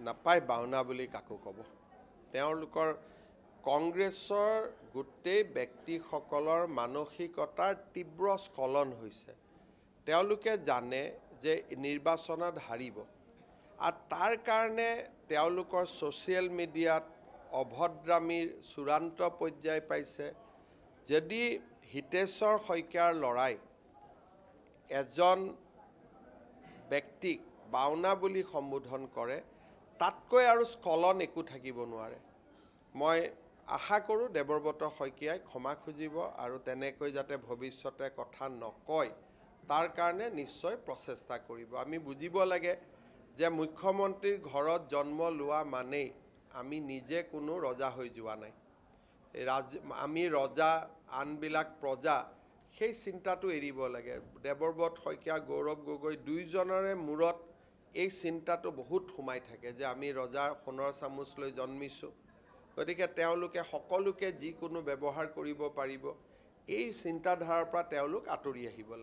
নাপায় বাওনা বুলি কাকো ক'ব তেওঁলোকৰ কংগ্ৰেছৰ গোটেই ব্যক্তিসকলৰ মানসিকতাৰ তীব্ৰ স্খলন হৈছে তেওঁলোকে জানে যে নিৰ্বাচনত হাৰিব আৰু তাৰ কাৰণে তেওঁলোকৰ ছ'চিয়েল মিডিয়াত অভদ্ৰামীৰ চূড়ান্ত পৰ্যায় পাইছে যদি হিতেশ্বৰ শইকীয়াৰ ল'ৰাই এজন ব্যক্তিক বাওনা বুলি সম্বোধন কৰে তাতকৈ আৰু স্খলন একো থাকিব নোৱাৰে মই আশা কৰোঁ দেৱব্ৰত শইকীয়াই ক্ষমা খুজিব আৰু তেনেকৈ যাতে ভৱিষ্যতে কথা নকয় তাৰ কাৰণে নিশ্চয় প্ৰচেষ্টা কৰিব আমি বুজিব লাগে যে মুখ্যমন্ত্ৰীৰ ঘৰত জন্ম লোৱা মানেই আমি নিজে কোনো ৰজা হৈ যোৱা নাই আমি ৰজা আনবিলাক প্ৰজা সেই চিন্তাটো এৰিব লাগে দেৱব্ৰত শইকীয়া গৌৰৱ গগৈ দুইজনৰে মূৰত এই চিন্তাটো বহুত সোমাই থাকে যে আমি ৰজাৰ সোণৰ চামুচ লৈ জন্মিছোঁ গতিকে তেওঁলোকে সকলোকে যিকোনো ব্যৱহাৰ কৰিব পাৰিব এই চিন্তাধাৰাৰ পৰা তেওঁলোক আঁতৰি আহিব লাগে